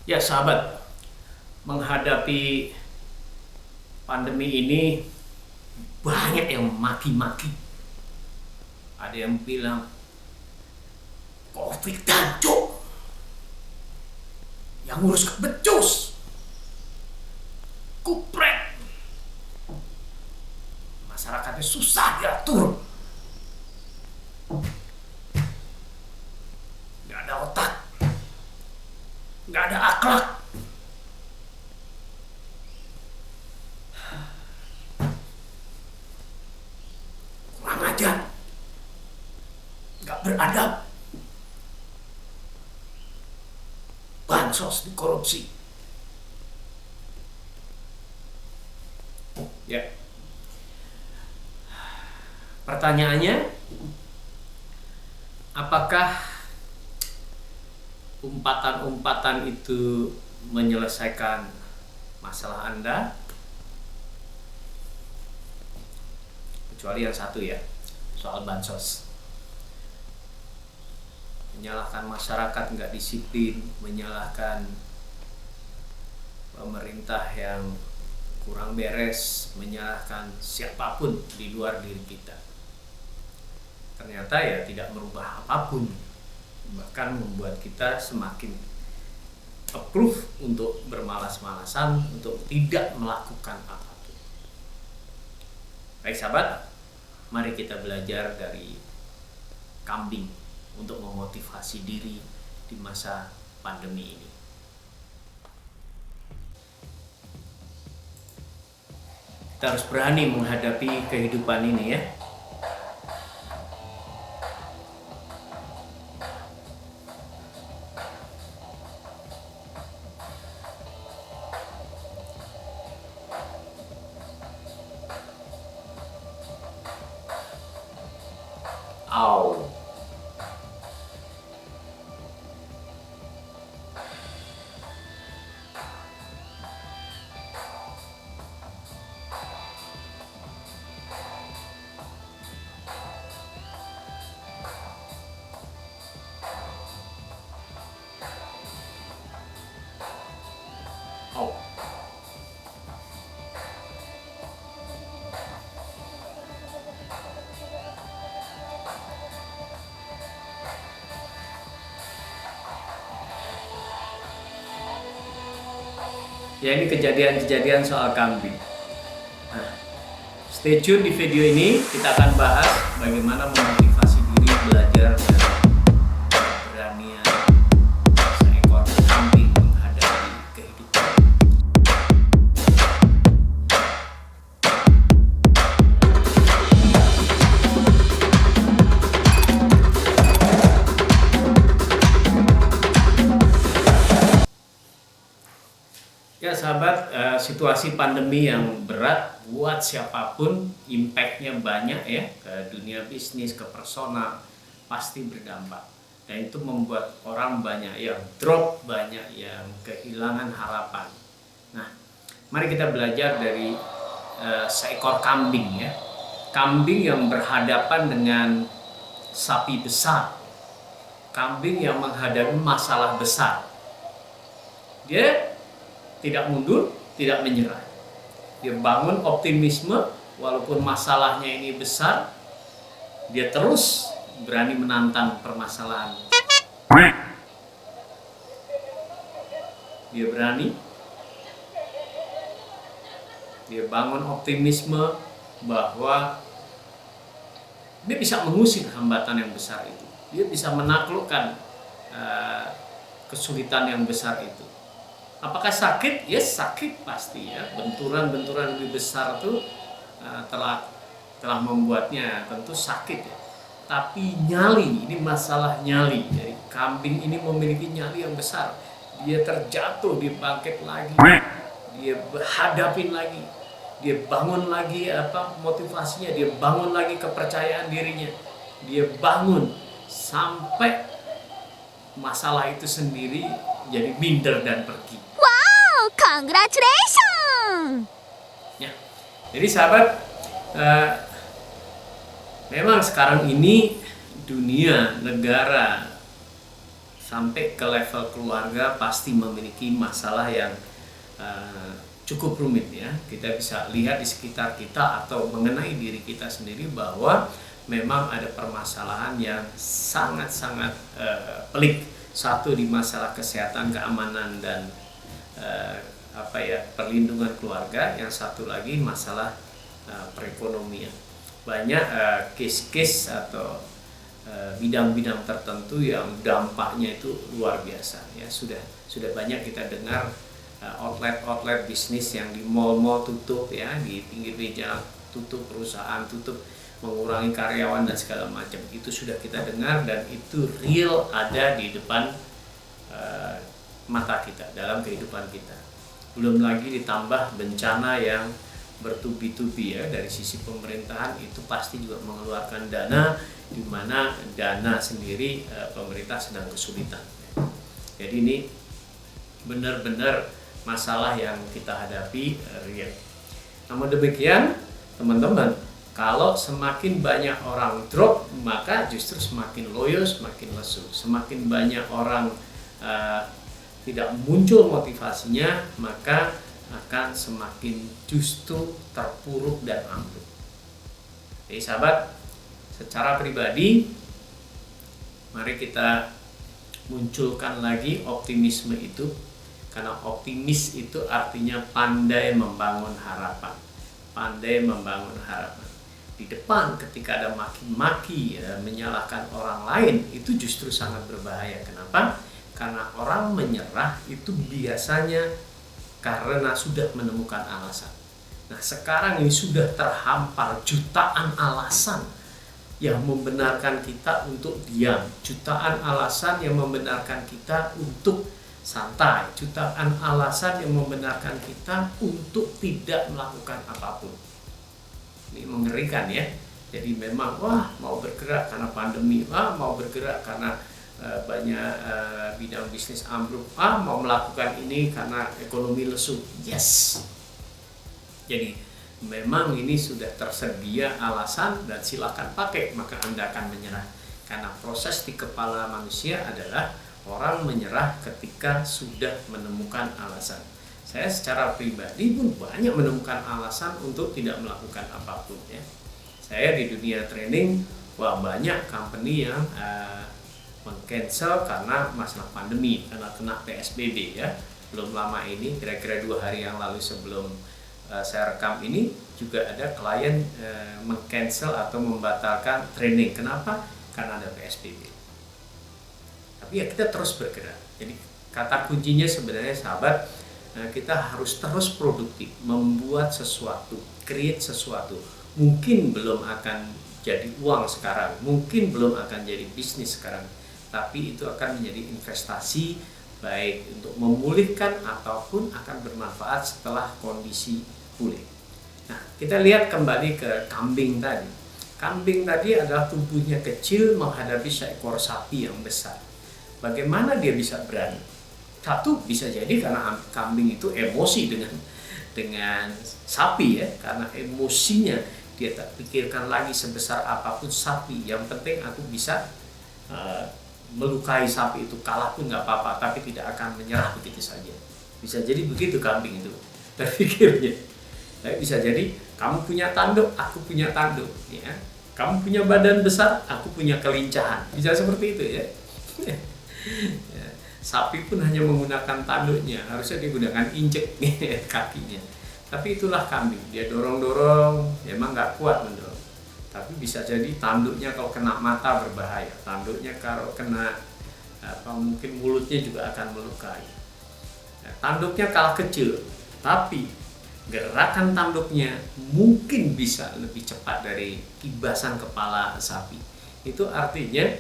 Ya sahabat, menghadapi pandemi ini banyak yang maki-maki. Ada yang bilang COVID tancuk, yang ngurus becus, kupret, masyarakatnya susah diatur, nggak ada otak, nggak ada akhlak. Kurang ajar, nggak beradab, bansos dikorupsi. Ya, pertanyaannya, apakah umpatan-umpatan itu menyelesaikan masalah Anda? Kecuali yang satu ya, soal bansos. Menyalahkan masyarakat nggak disiplin, menyalahkan pemerintah yang kurang beres, menyalahkan siapapun di luar diri kita. Ternyata ya tidak merubah apapun, bahkan membuat kita semakin approve untuk bermalas-malasan, untuk tidak melakukan apapun. Baik sahabat, mari kita belajar dari kambing untuk memotivasi diri di masa pandemi ini. Kita harus berani menghadapi kehidupan ini ya. Au. Au. Ya, ini kejadian-kejadian soal kambing. Nah, stay tune di video ini, kita akan bahas bagaimana memotivasi diri belajar dari keberanian seekor kambing menghadapi kehidupan. Ya sahabat, situasi pandemi yang berat buat siapapun, impact-nya banyak ya, ke dunia bisnis, ke personal, pasti berdampak. Dan itu membuat orang banyak yang drop, banyak yang kehilangan harapan. Nah, mari kita belajar dari seekor kambing ya. Kambing yang berhadapan dengan sapi besar. Kambing yang menghadapi masalah besar. Dia tidak mundur, tidak menyerah. Dia bangun optimisme, walaupun masalahnya ini besar, dia terus berani menantang permasalahan. Dia berani, dia bangun optimisme bahwa dia bisa mengusir hambatan yang besar itu. Dia bisa menaklukkan kesulitan yang besar itu. Apakah sakit? Ya sakit pasti ya. Benturan-benturan lebih besar itu telah membuatnya tentu sakit ya. Tapi nyali, ini masalah nyali. Jadi kambing ini memiliki nyali yang besar. Dia terjatuh, dia bangkit lagi, dia hadapin lagi, dia bangun lagi motivasinya, dia bangun lagi kepercayaan dirinya, dia bangun sampai masalah itu sendiri jadi minder dan pergi. Congratulations! Ya, jadi sahabat, memang sekarang ini dunia, negara sampai ke level keluarga pasti memiliki masalah yang cukup rumit ya. Kita bisa lihat di sekitar kita atau mengenai diri kita sendiri bahwa memang ada permasalahan yang sangat-sangat pelik. Satu di masalah kesehatan, keamanan dan perlindungan keluarga. Yang satu lagi masalah perekonomian. Banyak case-case atau bidang-bidang tertentu yang dampaknya itu luar biasa ya. Sudah banyak kita dengar outlet bisnis yang di mall-mall tutup ya, di pinggir jalan tutup, perusahaan tutup, mengurangi karyawan dan segala macam. Itu sudah kita dengar dan itu real ada di depan mata kita, dalam kehidupan kita. Belum lagi ditambah bencana yang bertubi-tubi ya. Dari sisi pemerintahan itu pasti juga mengeluarkan dana, di mana dana sendiri pemerintah sedang kesulitan. Jadi ini benar-benar masalah yang kita hadapi real. Namun demikian teman-teman, kalau semakin banyak orang drop, maka justru semakin loyo, semakin lesu. Semakin banyak orang tidak muncul motivasinya, maka akan semakin justru terpuruk dan ambruk. Jadi sahabat, secara pribadi mari kita munculkan lagi optimisme itu, karena optimis itu artinya pandai membangun harapan. Pandai membangun harapan. Di depan ketika ada maki-maki ya, menyalahkan orang lain, itu justru sangat berbahaya. Kenapa? Karena orang menyerah itu biasanya karena sudah menemukan alasan. Nah, sekarang ini sudah terhampar jutaan alasan yang membenarkan kita untuk diam, jutaan alasan yang membenarkan kita untuk santai, jutaan alasan yang membenarkan kita untuk tidak melakukan apapun. Ini mengerikan ya. Jadi memang mau bergerak karena pandemi, mau bergerak karena banyak bidang bisnis ambruk, mau melakukan ini karena ekonomi lesu. Yes. Jadi memang ini sudah tersedia alasan dan silakan pakai, maka Anda akan menyerah. Karena proses di kepala manusia adalah orang menyerah ketika sudah menemukan alasan. Saya secara pribadi pun banyak menemukan alasan untuk tidak melakukan apapun ya. Saya di dunia training, banyak company yang meng-cancel karena masalah pandemi, karena kena PSBB ya. Belum lama ini, kira-kira 2 hari yang lalu sebelum saya rekam ini, juga ada klien meng-cancel atau membatalkan training. Kenapa? Karena ada PSBB. Tapi ya kita terus bergerak. Jadi kata kuncinya sebenarnya sahabat, kita harus terus produktif, membuat sesuatu, create sesuatu. Mungkin belum akan jadi uang sekarang, mungkin belum akan jadi bisnis sekarang, tapi itu akan menjadi investasi baik untuk memulihkan ataupun akan bermanfaat setelah kondisi pulih. Nah, kita lihat kembali ke kambing tadi. Kambing tadi adalah tubuhnya kecil menghadapi seekor sapi yang besar. Bagaimana dia bisa berani? Satu, bisa jadi karena kambing itu emosi dengan sapi ya, karena emosinya dia tak pikirkan lagi sebesar apapun sapi. Yang penting aku bisa melukai sapi itu, kalah pun nggak apa-apa, tapi tidak akan menyerah begitu saja. Bisa jadi begitu kambing itu berpikirnya. Tapi bisa jadi kamu punya tanduk, aku punya tanduk, ya. Kamu punya badan besar, aku punya kelincahan. Bisa seperti itu ya. Ya. Sapi pun hanya menggunakan tanduknya, harusnya dia gunakan injek kakinya. Tapi itulah kambing, dia dorong-dorong, emang nggak kuat mendorong. Tapi bisa jadi tanduknya kalau kena mata berbahaya, tanduknya kalau kena mungkin mulutnya juga akan melukai. Nah, tanduknya kalah kecil, tapi gerakan tanduknya mungkin bisa lebih cepat dari kibasan kepala sapi. Itu artinya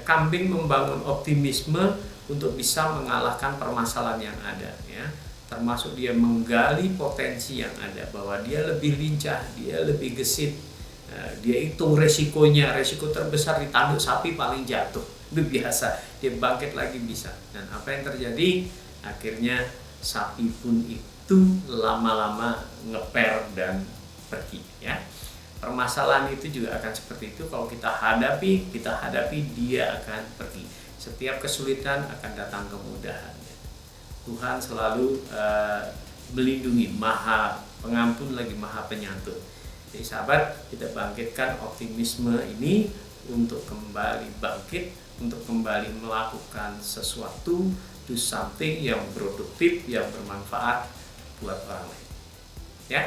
kambing membangun optimisme untuk bisa mengalahkan permasalahan yang ada ya. Termasuk dia menggali potensi yang ada, bahwa dia lebih lincah, dia lebih gesit, dia hitung resikonya, resiko terbesar di tanduk sapi paling jatuh, itu biasa, dia bangkit lagi bisa. Dan apa yang terjadi? Akhirnya sapi pun itu lama-lama ngeper dan pergi ya. Permasalahan itu juga akan seperti itu, kalau kita hadapi dia akan pergi. Setiap kesulitan akan datang kemudahan. Tuhan selalu melindungi, maha pengampun lagi maha penyantun. Jadi sahabat, kita bangkitkan optimisme ini untuk kembali bangkit, untuk kembali melakukan sesuatu, do something yang produktif, yang bermanfaat buat orang lain. Ya,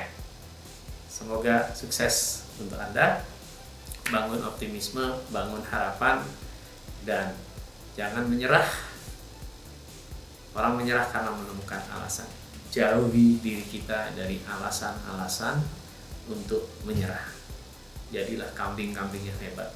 semoga sukses untuk Anda. Bangun optimisme, bangun harapan, dan jangan menyerah. Orang menyerah karena menemukan alasan. Jauhi diri kita dari alasan-alasan untuk menyerah. Jadilah kambing-kambing yang hebat.